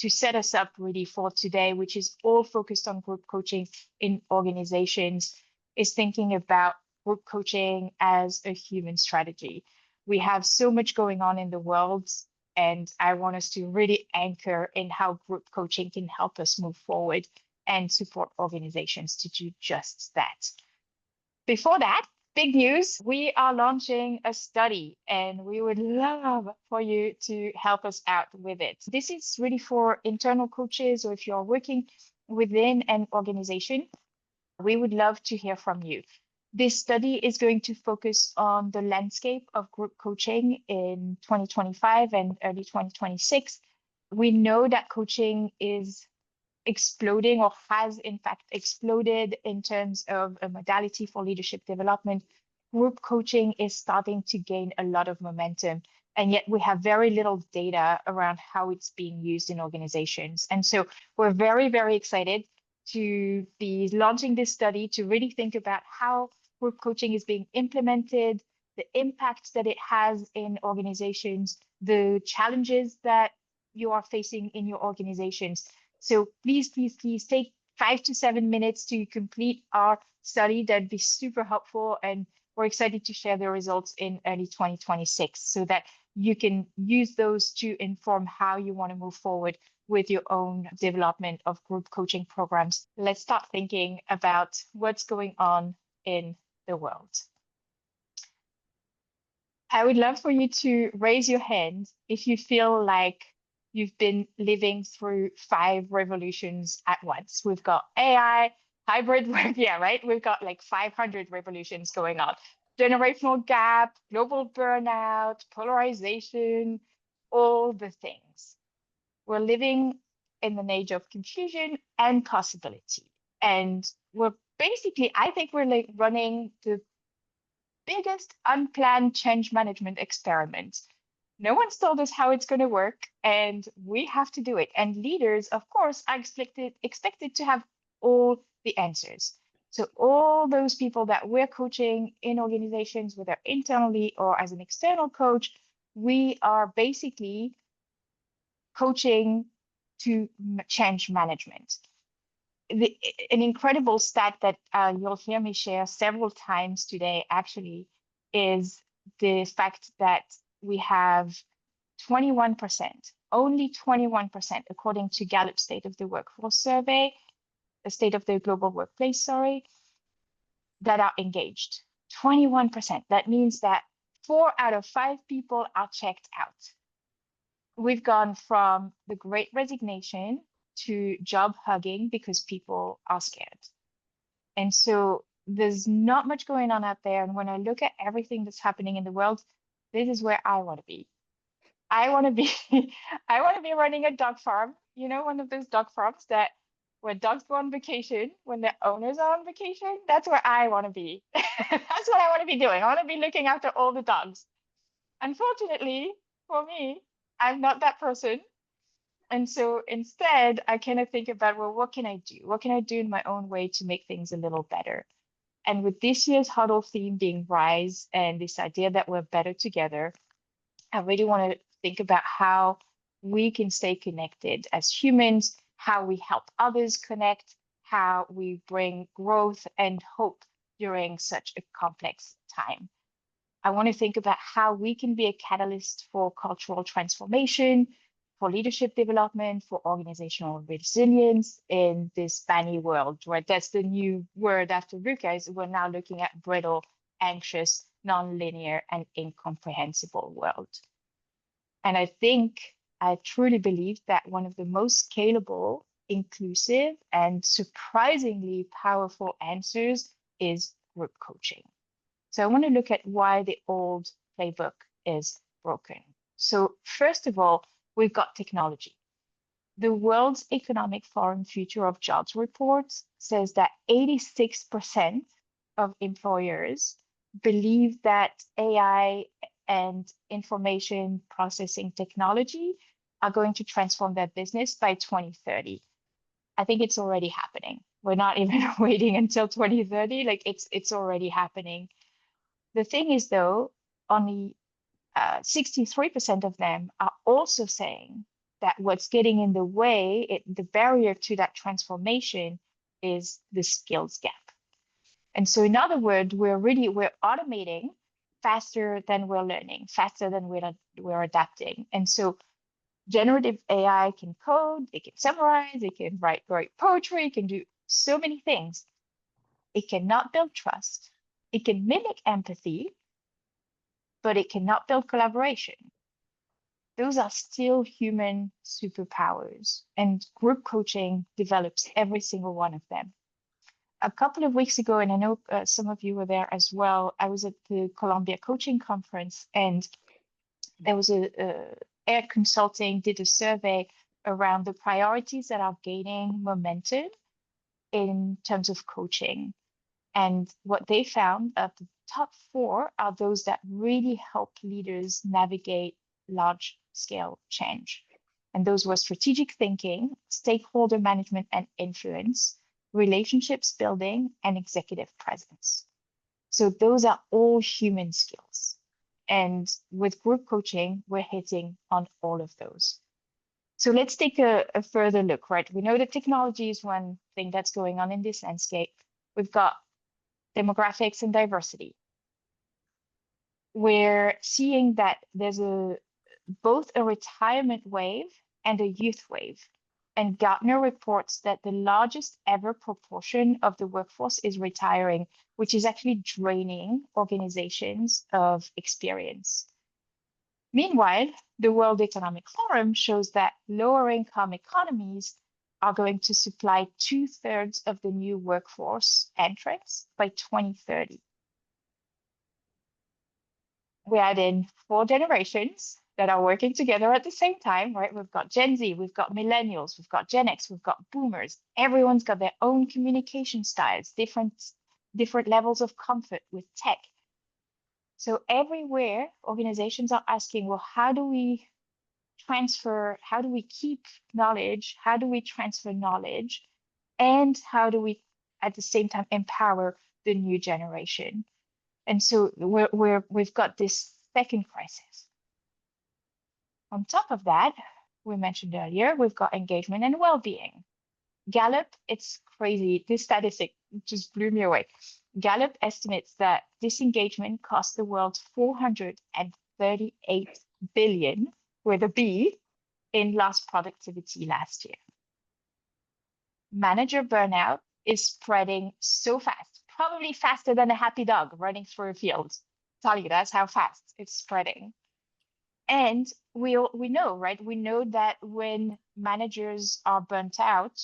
to set us up really for today, which is all focused on group coaching in organizations, is thinking about group coaching as a human strategy. We have so much going on in the world, and I want us to really anchor in how group coaching can help us move forward and support organizations to do just that. Before that, big news, we are launching a study and we would love for you to help us out with it. This is really for internal coaches, or if you're working within an organization, we would love to hear from you. This study is going to focus on the landscape of group coaching in 2025 and early 2026. We know that coaching is exploding, or has in fact exploded in terms of a modality for leadership development. Group coaching is starting to gain a lot of momentum, and yet we have very little data around how it's being used in organizations. And so we're very, very excited to be launching this study to really think about how group coaching is being implemented, the impact that it has in organizations, the challenges that you are facing in your organizations. So please, please, please take 5 to 7 minutes to complete our study. That'd be super helpful. And we're excited to share the results in early 2026 so that you can use those to inform how you want to move forward with your own development of group coaching programs. Let's start thinking about what's going on in the world. I would love for you to raise your hand if you feel like you've been living through 5 revolutions at once. We've got AI, hybrid work, yeah, right? We've got like 500 revolutions going on. Generational gap, global burnout, polarization, all the things. We're living in an age of confusion and possibility. And we're basically, I think we're like running the biggest unplanned change management experiment. No one's told us how it's going to work, and we have to do it. And leaders, of course, are expected to have all the answers. So all those people that we're coaching in organizations, whether internally or as an external coach, we are basically coaching to change management. An incredible stat that you'll hear me share several times today actually is the fact that we have 21%, only 21%, according to Gallup State of the Workforce Survey, the State of the Global Workplace, sorry, that are engaged. 21%. That means that 4 out of 5 people are checked out. We've gone from the Great Resignation to job hugging because people are scared. And so there's not much going on out there. And when I look at everything that's happening in the world, this is where I want to be. I want to be running a dog farm, you know, one of those dog farms that where dogs go on vacation when their owners are on vacation. That's where I want to be. That's what I want to be doing. I want to be looking after all the dogs. Unfortunately, for me, I'm not that person. And so instead, I kind of think about, well, what can I do? What can I do in my own way to make things a little better? And with this year's huddle theme being Rise and this idea that we're better together, I really want to think about how we can stay connected as humans, how we help others connect, how we bring growth and hope during such a complex time. I want to think about how we can be a catalyst for cultural transformation, for leadership development, for organizational resilience in this banny world, right? That's the new word after VUCA, is we're now looking at brittle, anxious, non-linear, and incomprehensible world. And I truly believe that one of the most scalable, inclusive, and surprisingly powerful answers is group coaching. So I want to look at why the old playbook is broken. So first of all, we've got technology. The World Economic Forum Future of Jobs report says that 86% of employers believe that AI and information processing technology are going to transform their business by 2030. I think it's already happening. We're not even waiting until 2030, like it's already happening. The thing is though, only 63% of them are also saying that what's getting in the way, the barrier to that transformation is the skills gap. And so in other words, we're automating faster than we're learning, faster than we're adapting. And so generative AI can code, it can summarize, it can write great poetry, it can do so many things. It cannot build trust. It can mimic empathy, but it cannot build collaboration. Those are still human superpowers, and group coaching develops every single one of them. A couple of weeks ago, and I know some of you were there as well, I was at the Columbia Coaching Conference, and there was Air Consulting did a survey around the priorities that are gaining momentum in terms of coaching. And what they found, the top 4 are those that really help leaders navigate large scale change. And those were strategic thinking, stakeholder management and influence, relationships building, and executive presence. So those are all human skills. And with group coaching, we're hitting on all of those. So let's take a further look, right? We know that technology is one thing that's going on in this landscape. We've got demographics and diversity. We're seeing that there's both a retirement wave and a youth wave. And Gartner reports that the largest ever proportion of the workforce is retiring, which is actually draining organizations of experience. Meanwhile, the World Economic Forum shows that lower income economies are going to supply 2/3 of the new workforce entrants by 2030. We add in 4 generations that are working together at the same time, right? We've got Gen Z, we've got millennials, we've got Gen X, we've got boomers. Everyone's got their own communication styles, different levels of comfort with tech. So everywhere, organizations are asking, well, how do we keep knowledge? How do we transfer knowledge? And how do we, at the same time, empower the new generation? And so we've got this second crisis. On top of that, we mentioned earlier, we've got engagement and well-being. Gallup, it's crazy. This statistic just blew me away. Gallup estimates that disengagement cost the world $438 billion, with a B, in lost productivity last year. Manager burnout is spreading so fast, probably faster than a happy dog running through a field. I'll tell you, that's how fast it's spreading. And we know, right? We know that when managers are burnt out,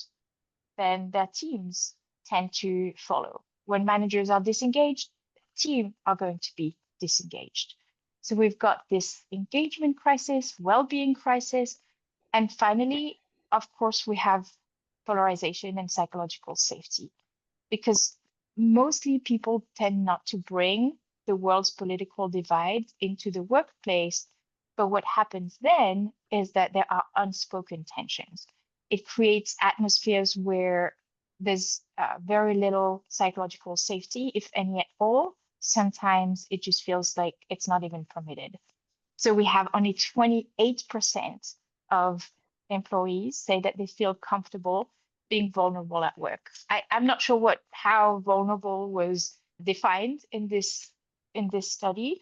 then their teams tend to follow. When managers are disengaged, the team are going to be disengaged. So we've got this engagement crisis, well-being crisis, and finally, of course, we have polarization and psychological safety, because mostly people tend not to bring the world's political divide into the workplace. But what happens then is that there are unspoken tensions. It creates atmospheres where there's very little psychological safety, if any at all. Sometimes it just feels like it's not even permitted. So we have only 28% of employees say that they feel comfortable being vulnerable at work. I'm not sure how vulnerable was defined in this study,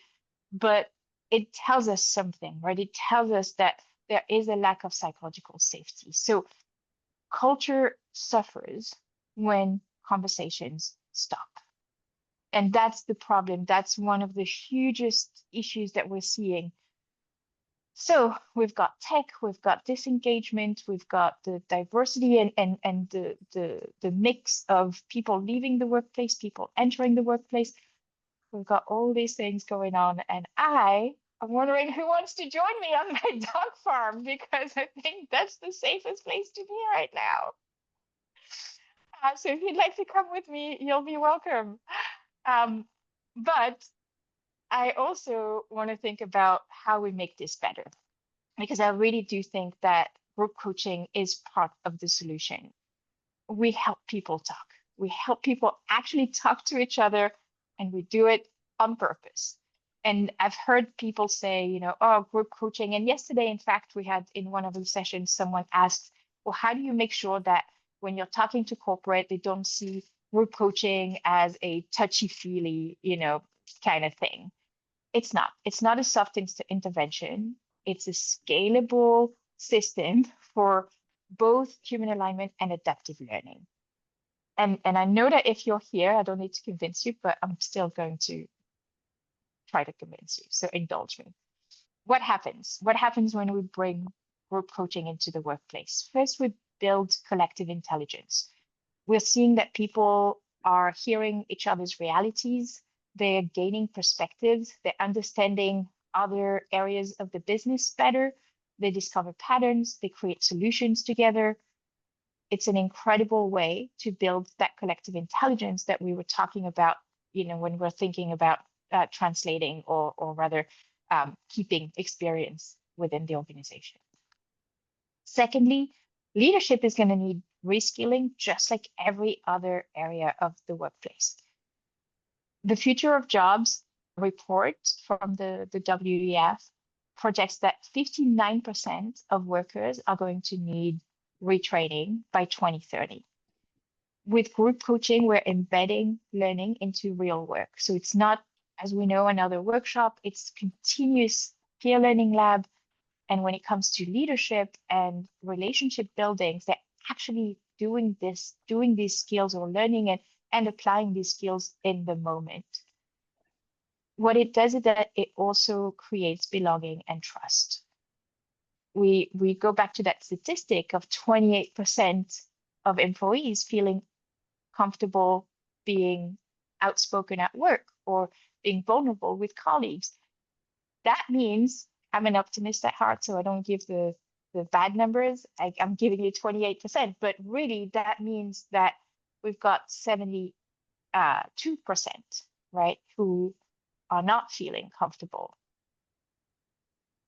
but it tells us something, right? It tells us that there is a lack of psychological safety. So culture suffers when conversations stop. And that's the problem. That's one of the hugest issues that we're seeing. So we've got tech, we've got disengagement, we've got the diversity and the mix of people leaving the workplace, people entering the workplace. We've got all these things going on, and I'm wondering who wants to join me on my dog farm, because I think that's the safest place to be right now. So if you'd like to come with me, you'll be welcome. But I also want to think about how we make this better, because I really do think that group coaching is part of the solution. We help people talk. We help people actually talk to each other, and we do it on purpose. And I've heard people say, oh, group coaching. And yesterday, in fact, we had in one of the sessions, someone asked, well, how do you make sure that when you're talking to corporate, they don't see group coaching as a touchy-feely, kind of thing? It's not. It's not a soft intervention. It's a scalable system for both human alignment and adaptive learning. And I know that if you're here, I don't need to convince you, but I'm still going to try to convince you. So indulge me. What happens? What happens when we bring group coaching into the workplace? First, we build collective intelligence. We're seeing that people are hearing each other's realities. They're gaining perspectives. They're understanding other areas of the business better. They discover patterns. They create solutions together. It's an incredible way to build that collective intelligence that we were talking about, when we're thinking about translating or rather keeping experience within the organization. Secondly, leadership is going to need reskilling just like every other area of the workplace. The Future of Jobs report from the WEF projects that 59% of workers are going to need retraining by 2030. With group coaching, we're embedding learning into real work. So it's not, as we know, another workshop, it's continuous peer learning lab. And when it comes to leadership and relationship buildings, they're actually doing these skills or learning and applying these skills in the moment. What it does is that it also creates belonging and trust. We go back to that statistic of 28% of employees feeling comfortable being outspoken at work or being vulnerable with colleagues. That means I'm an optimist at heart, so I don't give the bad numbers. I'm giving you 28%, but really that means that we've got 72%, right, who are not feeling comfortable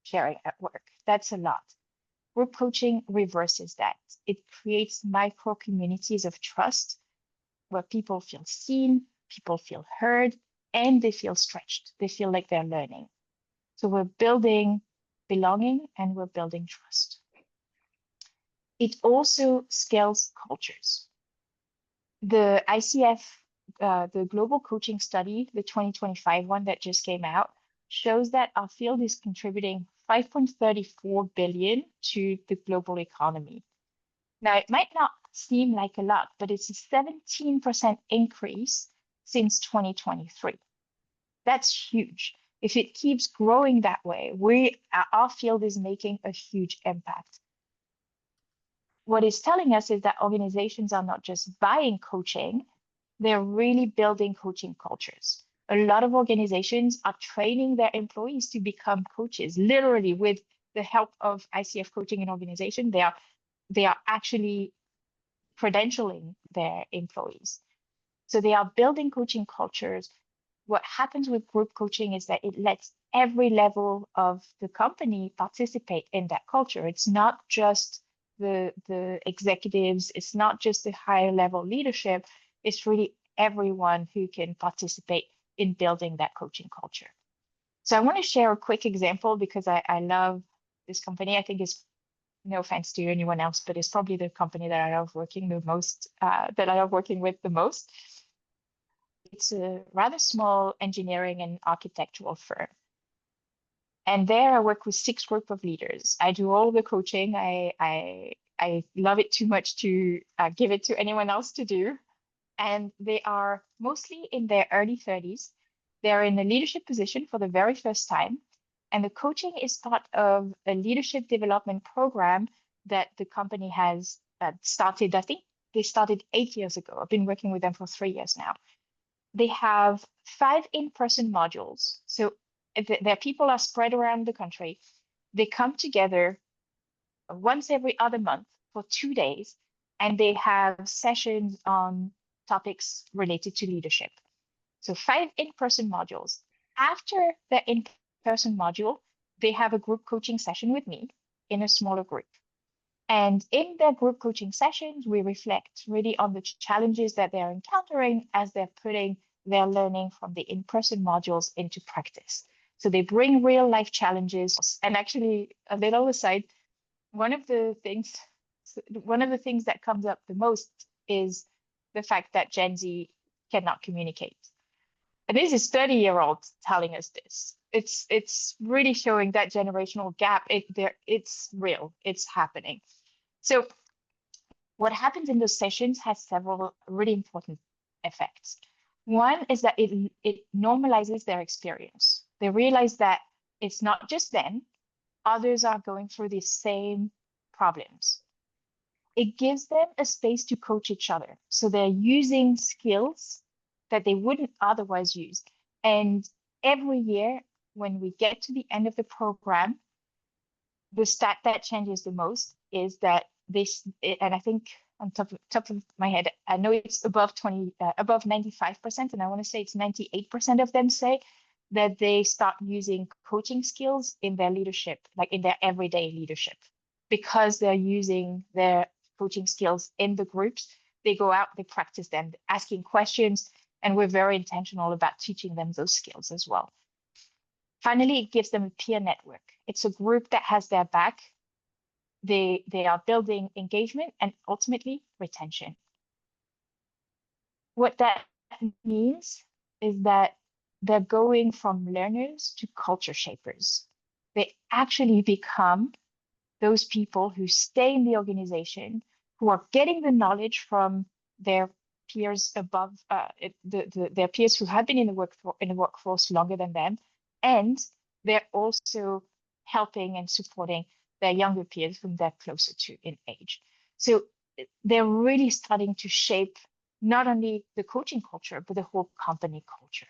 sharing at work. That's a lot. Group coaching reverses that. It creates micro communities of trust where people feel seen, people feel heard, and they feel stretched. They feel like they're learning. So we're building belonging and we're building trust. It also scales cultures. The ICF, the Global Coaching Study, the 2025 one that just came out, shows that our field is contributing 5.34 billion to the global economy. Now, it might not seem like a lot, but it's a 17% increase since 2023. That's huge. If it keeps growing that way, our field is making a huge impact. What it's telling us is that organizations are not just buying coaching, they're really building coaching cultures. A lot of organizations are training their employees to become coaches, literally with the help of ICF Coaching and Organization. They are actually credentialing their employees. So they are building coaching cultures. What happens with group coaching is that it lets every level of the company participate in that culture. It's not just the executives, it's not just the higher level leadership, it's really everyone who can participate in building that coaching culture. So I want to share a quick example because I love this company. I think it's, no offense to anyone else, but it's probably the company that I love working the most, that I love working with the most. It's a rather small engineering and architectural firm. And there I work with 6 group of leaders. I do all the coaching. I love it too much to give it to anyone else to do. And they are mostly in their early 30s. They're in a leadership position for the very first time. And the coaching is part of a leadership development program that the company has started. I think they started 8 years ago. I've been working with them for 3 years now. They have 5 in-person modules. So their people are spread around the country. They come together once every other month for 2 days, and they have sessions on topics related to leadership. So 5 in-person modules. After the in-person module, they have a group coaching session with me in a smaller group. And in their group coaching sessions, we reflect really on the challenges that they're encountering as they're putting their learning from the in-person modules into practice. So they bring real life challenges. And actually, a little aside, one of the things that comes up the most is the fact that Gen Z cannot communicate. And this is 30-year-olds telling us this. It's really showing that generational gap. It's real. It's happening. So what happens in those sessions has several really important effects. One is that it normalizes their experience. They realize that it's not just them, others are going through the same problems. It gives them a space to coach each other. So they're using skills that they wouldn't otherwise use. And every year, when we get to the end of the program, the stat that changes the most is that and I think on top of my head, I know it's above 95%, and I want to say it's 98% of them say that they start using coaching skills in their leadership, like in their everyday leadership, because they're using their coaching skills in the groups. They go out, they practice them, asking questions, and we're very intentional about teaching them those skills as well. Finally, it gives them a peer network. It's a group that has their back. They are building engagement and ultimately retention. What that means is that they're going from learners to culture shapers. They actually become those people who stay in the organization, who are getting the knowledge from their peers above, their peers who have been in the workforce longer than them, and they're also helping and supporting their younger peers whom they're closer to in age. So they're really starting to shape not only the coaching culture, but the whole company culture.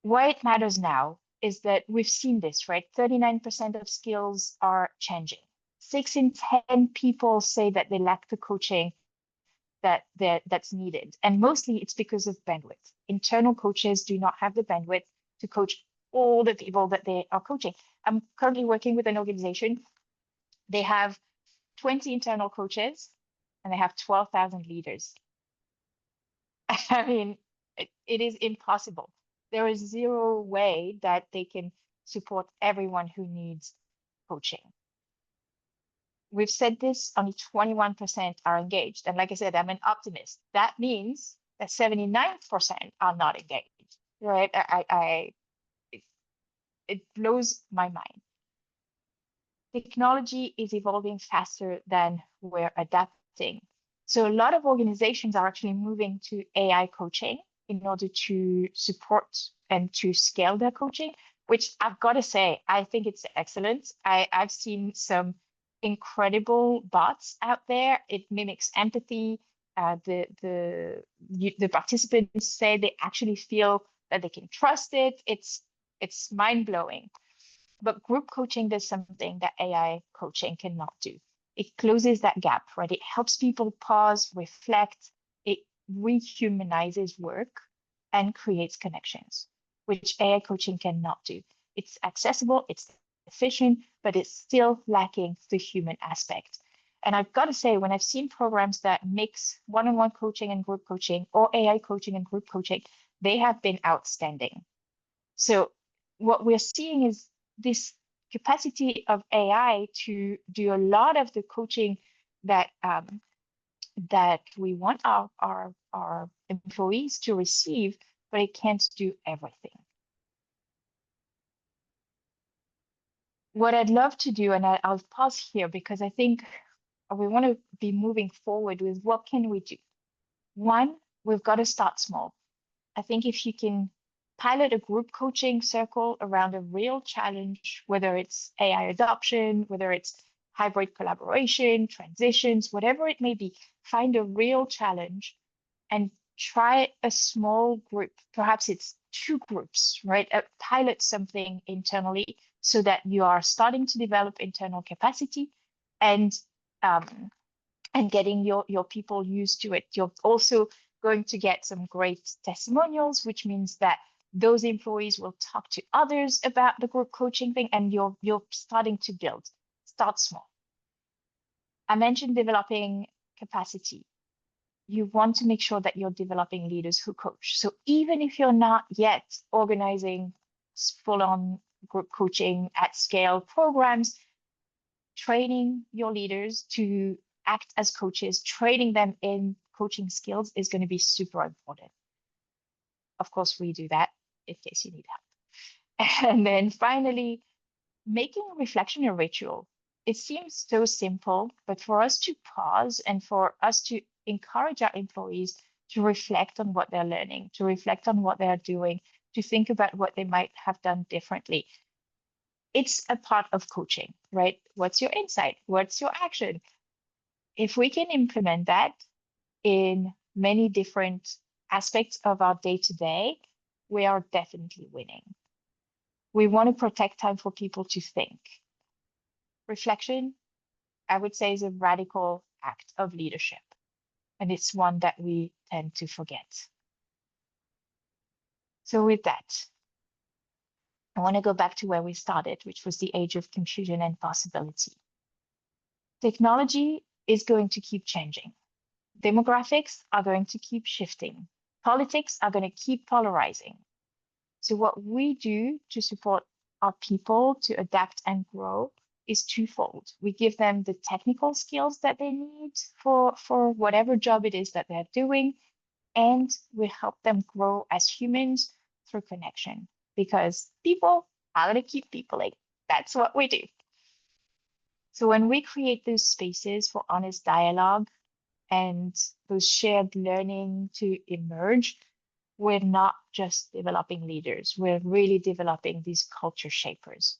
Why it matters now is that we've seen this, right? 39% of skills are changing. 6 in 10 people say that they lack the coaching that's needed. And mostly it's because of bandwidth. Internal coaches do not have the bandwidth to coach all the people that they are coaching. I'm currently working with an organization. They have 20 internal coaches and they have 12,000 leaders. I mean, it is impossible. There is zero way that they can support everyone who needs coaching. We've said this, only 21% are engaged. And like I said, I'm an optimist. That means that 79% are not engaged, right? It blows my mind. Technology is evolving faster than we're adapting. So a lot of organizations are actually moving to AI coaching in order to support and to scale their coaching, which I've got to say, I think it's excellent. I've seen some incredible bots out there. It mimics empathy. The participants say they actually feel that they can trust it. It's mind-blowing. But group coaching does something that AI coaching cannot do. It closes that gap, right? It helps people pause, reflect. It rehumanizes work and creates connections, which AI coaching cannot do. It's accessible, it's efficient, but it's still lacking the human aspect. And I've got to say, when I've seen programs that mix one-on-one coaching and group coaching, or AI coaching and group coaching, they have been outstanding. So what we're seeing is this capacity of AI to do a lot of the coaching that that we want our employees to receive, but it can't do everything. What I'd love to do, and I'll pause here because I think we want to be moving forward with what can we do. One, we've got to start small. I think if you can pilot a group coaching circle around a real challenge, whether it's AI adoption, whether it's hybrid collaboration, transitions, whatever it may be, find a real challenge and try a small group. Perhaps it's 2 groups, right? Pilot something internally so that you are starting to develop internal capacity and getting your people used to it. You're also going to get some great testimonials, which means that those employees will talk to others about the group coaching thing, and you're starting to build. Start small. I mentioned developing capacity. you want to make sure that you're developing leaders who coach. So even if you're not yet organizing full-on group coaching at scale programs, training your leaders to act as coaches, training them in coaching skills is going to be super important. Of course, we do that in case you need help. And then finally, making reflection a ritual. It seems so simple, but for us to pause and for us to encourage our employees to reflect on what they're learning, to reflect on what they're doing, to think about what they might have done differently. It's a part of coaching, right? What's your insight? What's your action? If we can implement that in many different aspects of our day-to-day, we are definitely winning. We want to protect time for people to think. Reflection, I would say, is a radical act of leadership, and it's one that we tend to forget. So with that, I want to go back to where we started, which was the age of confusion and possibility. Technology is going to keep changing. Demographics are going to keep shifting. Politics are going to keep polarizing. So what we do to support our people to adapt and grow is twofold. We give them the technical skills that they need for whatever job it is that they're doing, and we help them grow as humans through connection, because people are going to keep peopling. That's what we do. So when we create those spaces for honest dialogue and those shared learning to emerge, we're not just developing leaders, we're really developing these culture shapers.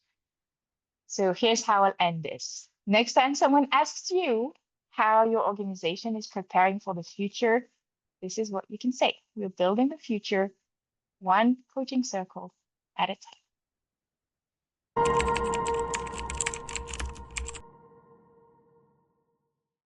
So here's how I'll end this. Next time someone asks you how your organization is preparing for the future, this is what you can say. We're building the future, one coaching circle at a time.